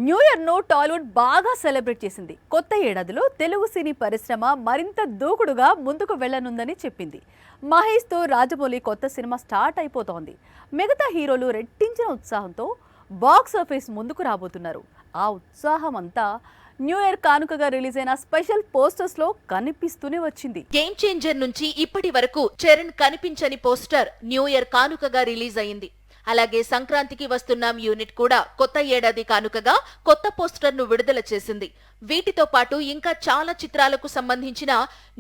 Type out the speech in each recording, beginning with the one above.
New year ను టాలీవుడ్ బాగా celebrate చేసింది. కొత్త ఏడాదిలో తెలుగు సినీ పరిశ్రమ మరింత దూకుడుగా ముందుకు వెళ్లనుందని చెప్పింది. మహేష్ తో రాజమౌళి కొత్త సినిమా స్టార్ట్ అయిపోతోంది. మిగతా హీరోలు రెట్టించిన ఉత్సాహంతో బాక్స్ ఆఫీస్ ముందుకు రాబోతున్నారు. ఆ ఉత్సాహం అంతా న్యూ ఇయర్ కానుకగా రిలీజ్ అయిన స్పెషల్ పోస్టర్స్ లో కనిపిస్తూనే వచ్చింది. గేమ్ చేంజర్ నుంచి ఇప్పటి వరకు చరణ్ కనిపించని పోస్టర్ న్యూ ఇయర్ కానుకగా రిలీజ్ అయింది. అలాగే సంక్రాంతికి వస్తున్నాం యూనిట్ కూడా కొత్త ఏడాది కానుకగా కొత్త పోస్టర్ ను విడుదల చేసింది. వీటితో పాటు ఇంకా చాలా చిత్రాలకు సంబంధించిన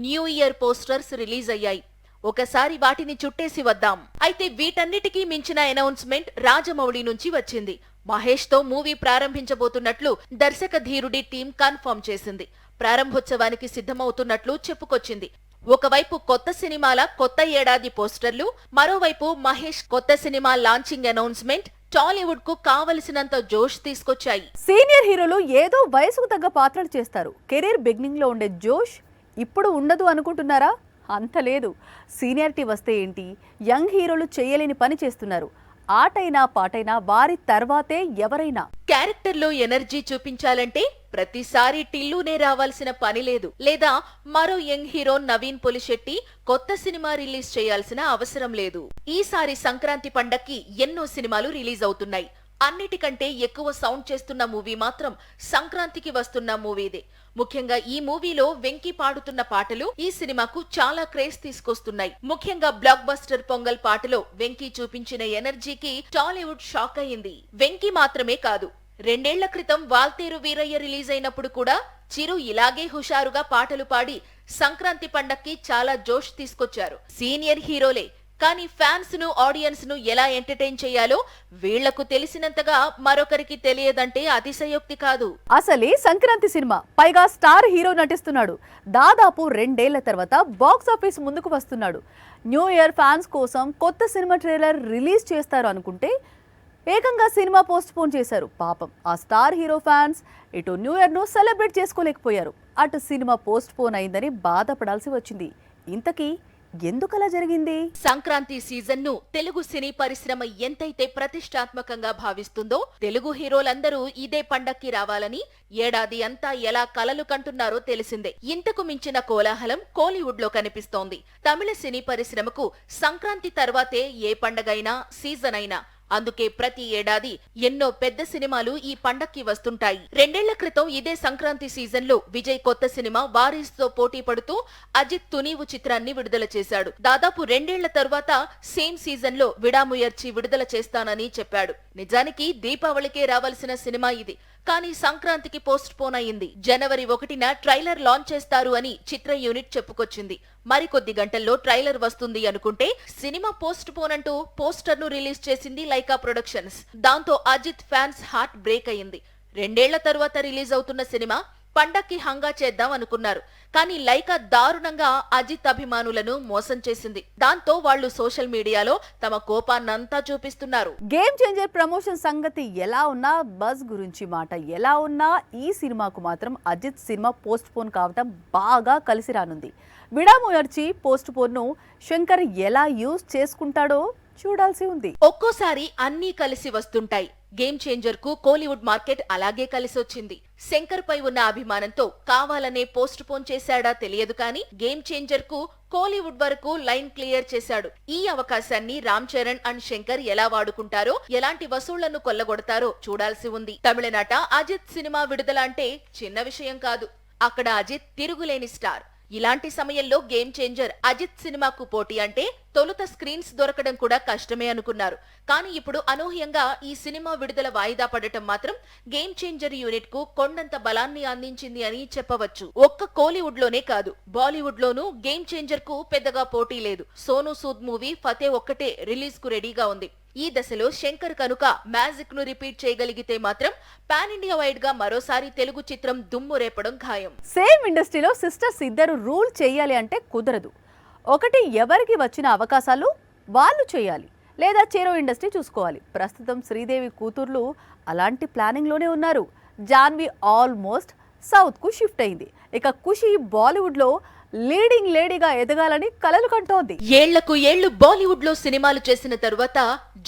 న్యూ ఇయర్ పోస్టర్స్ రిలీజ్ అయ్యాయి. ఒకసారి వాటిని చుట్టేసి వద్దాం. అయితే వీటన్నిటికీ మించిన అనౌన్స్మెంట్ రాజమౌళి నుంచి వచ్చింది. మహేష్ తో మూవీ ప్రారంభించబోతున్నట్లు దర్శక ధీరుడి టీం కన్ఫర్మ్ చేసింది. ప్రారంభోత్సవానికి సిద్ధమవుతున్నట్లు చెప్పుకొచ్చింది. ఒకవైపు కొత్త సినిమాల కొత్త ఏడాది పోస్టర్లు, మరోవైపు మహేష్ కొత్త సినిమా లాంచింగ్ అనౌన్స్మెంట్ టాలీవుడ్ కు కావలసినంత జోష్ తీసుకొచ్చాయి. సీనియర్ హీరోలు ఏదో వయసుకు తగ్గ పాత్రలు చేస్తారు. కెరీర్ బిగినింగ్ లో ఉండే జోష్ ఇప్పుడు ఉండదు అనుకుంటున్నారా? అంత లేదు. సీనియారిటీ వస్తే ఏంటి, యంగ్ హీరోలు చేయలేని పని చేస్తున్నారు. ఆటైనా పాటైనా వారి తర్వాతే ఎవరైనా. క్యారెక్టర్లో ఎనర్జీ చూపించాలంటే ప్రతిసారి టిల్లునే రావాల్సిన పని లేదు, లేదా మరో యంగ్ హీరో నవీన్ పొలిశెట్టి కొత్త సినిమా రిలీజ్ చేయాల్సిన అవసరం లేదు. ఈసారి సంక్రాంతి పండక్కి ఎన్నో సినిమాలు రిలీజ్ అవుతున్నాయి. అన్నిటికంటే ఎక్కువ సౌండ్ చేస్తున్న మూవీ మాత్రం సంక్రాంతికి వస్తున్న మూవీదే. ముఖ్యంగా ఈ మూవీలో వెంకీ పాడుతున్న పాటలు ఈ సినిమాకు చాలా క్రేజ్ తీసుకొస్తున్నాయి. ముఖ్యంగా బ్లాక్ బస్టర్ పొంగల్ పాటలో వెంకీ చూపించిన ఎనర్జీకి టాలీవుడ్ షాక్ అయింది. వెంకీ మాత్రమే కాదు, 2 ఏళ్ల క్రితం వాల్తేరు వీరయ్య రిలీజ్ అయినప్పుడు కూడా చిరు ఇలాగే హుషారుగా పాటలు పాడి సంక్రాంతి పండక్కి చాలా జోష్ తీసుకొచ్చారు. సీనియర్ హీరోలే, కానీ ఫ్యాన్స్ ను ఆడియన్స్ ను ఎలా ఎంటర్టైన్ చేయాలో వీళ్లకు తెలిసినంతగా మరొకరికి తెలియదంటే అతిశయోక్తి కాదు. అసలే సంక్రాంతి సినిమా, పైగా స్టార్ హీరో నటిస్తున్నాడు. దాదాపు 2 ఏళ్ల తర్వాత బాక్స్ ఆఫీస్ ముందుకు వస్తున్నాడు. న్యూ ఇయర్ ఫ్యాన్స్ కోసం కొత్త సినిమా ట్రైలర్ రిలీజ్ చేస్తారు అనుకుంటే ఏకంగా సినిమా పోస్ట్ పోన్ చేశారు. పాపం ఆ స్టార్ హీరో ఫ్యాన్స్ ఇటు న్యూ ఇయర్ ను సెలబ్రేట్ చేసుకోలేకపోయారు, అటు సినిమా పోస్ట్ పోన్ అయిందని బాధపడాల్సి వచ్చింది. ఇంతకీ ఎందుకలా జరిగింది? సంక్రాంతి సీజన్ ను తెలుగు సినీ పరిశ్రమ ఎంతైతే ప్రతిష్టాత్మకంగా భావిస్తుందో, తెలుగు హీరోలందరూ ఇదే పండక్కి రావాలని ఏడాది అంతా ఎలా కలలు కంటున్నారో తెలిసిందే. ఇంతకు మించిన కోలాహలం కోలీవుడ్ లో కనిపిస్తోంది. తమిళ సినీ పరిశ్రమకు సంక్రాంతి తర్వాతే ఏ పండగైనా సీజన్ అయినా. అందుకే ప్రతి ఏడాది ఎన్నో పెద్ద సినిమాలు ఈ పండక్కి వస్తుంటాయి. 2 ఏళ్ల క్రితం ఇదే సంక్రాంతి సీజన్ లో విజయ్ కొత్త సినిమా వారీస్ తో పోటీ పడుతూ అజిత్ తునీవు చిత్రాన్ని విడుదల చేశాడు. దాదాపు 2 ఏళ్ల తరువాత సేమ్ సీజన్ లో విడాముయర్చి విడుదల చేస్తానని చెప్పాడు. నిజానికి దీపావళికే రావాల్సిన సినిమా ఇది, కానీ సంక్రాంతికి పోస్ట్ పోన్ అయింది. జనవరి 1న ట్రైలర్ లాంచ్ చేస్తారు అని చిత్ర యూనిట్ చెప్పుకొచ్చింది. మరికొద్ది గంటల్లో ట్రైలర్ వస్తుంది అనుకుంటే సినిమా పోస్ట్ పోన్ అంటూ పోస్టర్ ను రిలీజ్ చేసింది లైకా ప్రొడక్షన్స్. దాంతో అజిత్ ఫ్యాన్స్ హార్ట్ బ్రేక్ అయింది. 2 ఏళ్ల తరువాత రిలీజ్ అవుతున్న సినిమా పండక్కి హంగా చేద్దాం అనుకున్నారు, కానీ లైకా దారుణంగా అజిత్ అభిమానులను మోసం చేసింది. దాంతో వాళ్లు సోషల్ మీడియాలో తమ కోపాన్నంతా చూపిస్తున్నారు. గేమ్ చేంజర్ ప్రమోషన్ సంగతి ఎలా ఉన్నా, బజ్ గురించి మాట ఎలా ఉన్నా, ఈ సినిమాకు మాత్రం అజిత్ సినిమా పోస్ట్ పోన్ కావటం బాగా కలిసి రానుంది. విడాముయర్చి పోస్ట్ పోన్ ను శంకర్ ఎలా యూజ్ చేసుకుంటాడో చూడాల్సి ఉంది. ఒక్కోసారి అన్నీ కలిసి వస్తుంటాయి. గేమ్ చేంజర్ కు కోలీవుడ్ మార్కెట్ అలాగే కలిసొచ్చింది. శంకర్ పై ఉన్న అభిమానంతో కావాలనే పోస్ట్ పోన్ చేశాడా తెలియదు, కానీ గేమ్ చేంజర్ కు కోలీవుడ్ వరకు లైన్ క్లియర్ చేశాడు. ఈ అవకాశాన్ని రామ్ చరణ్ అండ్ శంకర్ ఎలా వాడుకుంటారో, ఎలాంటి వసూళ్లను కొల్లగొడతారో చూడాల్సి ఉంది. తమిళనాట అజిత్ సినిమా విడుదల అంటే చిన్న విషయం కాదు. అక్కడ అజిత్ తిరుగులేని స్టార్. ఇలాంటి సమయంలో గేమ్ చేంజర్ అజిత్ సినిమాకు పోటీ అంటే తొలుత స్క్రీన్స్ దొరకడం కూడా కష్టమే అనుకున్నారు. కానీ ఇప్పుడు అనూహ్యంగా ఈ సినిమా విడుదల వాయిదా పడటం మాత్రం గేమ్ చేంజర్ యూనిట్ కు కొండంత బలాన్ని అందించింది అని చెప్పవచ్చు. ఒక్క కోలీవుడ్ లోనే కాదు, బాలీవుడ్ లోనూ గేమ్ చేంజర్ కు పెద్దగా పోటీ లేదు. సోనూ సూద్ మూవీ ఫతే ఒక్కటే రిలీజ్ కు రెడీగా ఉంది. ఈ దశలో శంకర్ కనుక మ్యాజిక్ ను రిపీట్ చేయగలిగితే మాత్రం పాన్ ఇండియా వైడ్ గా మరోసారి తెలుగు చిత్రం దుమ్ము రేపడం ఖాయం. సేమ్ ఇండస్ట్రీలో సిస్టర్స్ ఇద్దరు రూల్ చేయాలి అంటే కుదరదు. ఒకటి ఎవరికి వచ్చిన అవకాశాలు వాళ్ళు చేయాలి, లేదా చేరో ఇండస్ట్రీ చూసుకోవాలి. ప్రస్తుతం శ్రీదేవి కూతుర్లు అలాంటి ప్లానింగ్ లోనే ఉన్నారు. జాన్వి ఆల్మోస్ట్ సౌత్ కు షిఫ్ట్ అయింది. ఇక ఖుషి బాలీవుడ్ లో లీడింగ్ లేడీగా ఎదగాలని కలలు కంటోంది. ఏళ్లకు ఏళ్లు బాలీవుడ్ లో సినిమాలు చేసిన తరువాత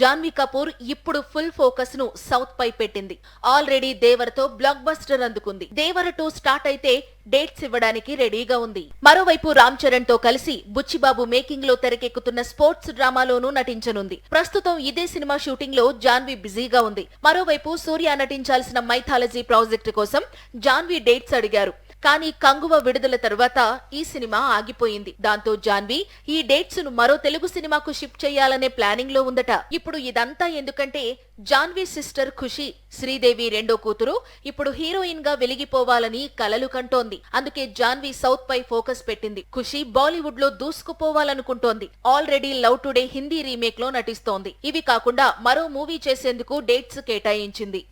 జాన్వీ కపూర్ ఇప్పుడు ఫుల్ ఫోకస్ ను సౌత్ పై పెట్టింది. ఆల్రెడీ దేవరతో బ్లాక్ బస్టర్ అందుకుంది. దేవర 2 స్టార్ట్ అయితే డేట్స్ ఇవ్వడానికి రెడీగా ఉంది. మరోవైపు రామ్ చరణ్ తో కలిసి బుచ్చిబాబు మేకింగ్ లో తెరకెక్కుతున్న స్పోర్ట్స్ డ్రామాలోనూ నటించనుంది. ప్రస్తుతం ఇదే సినిమా షూటింగ్ లో జాన్వీ బిజీగా ఉంది. మరోవైపు సూర్య నటించాల్సిన మైథాలజీ ప్రాజెక్టు కోసం జాన్వీ డేట్స్ అడిగారు. కానీ కంగువ విడుదల తరువాత ఈ సినిమా ఆగిపోయింది. దాంతో జాన్వీ ఈ డేట్స్ ను మరో తెలుగు సినిమాకు షిఫ్ట్ చేయాలనే ప్లానింగ్ లో ఉందట. ఇప్పుడు ఇదంతా ఎందుకంటే జాన్వీ సిస్టర్ ఖుషి, శ్రీదేవి రెండో కూతురు, ఇప్పుడు హీరోయిన్ గా వెలిగిపోవాలని కలలు కంటోంది. అందుకే జాన్వీ సౌత్ పై ఫోకస్ పెట్టింది. ఖుషి బాలీవుడ్ లో దూసుకుపోవాలనుకుంటోంది. Already love today Hindi remake లో నటిస్తోంది. ఇవి కాకుండా మరో మూవీ చేసేందుకు డేట్స్ కేటాయించింది.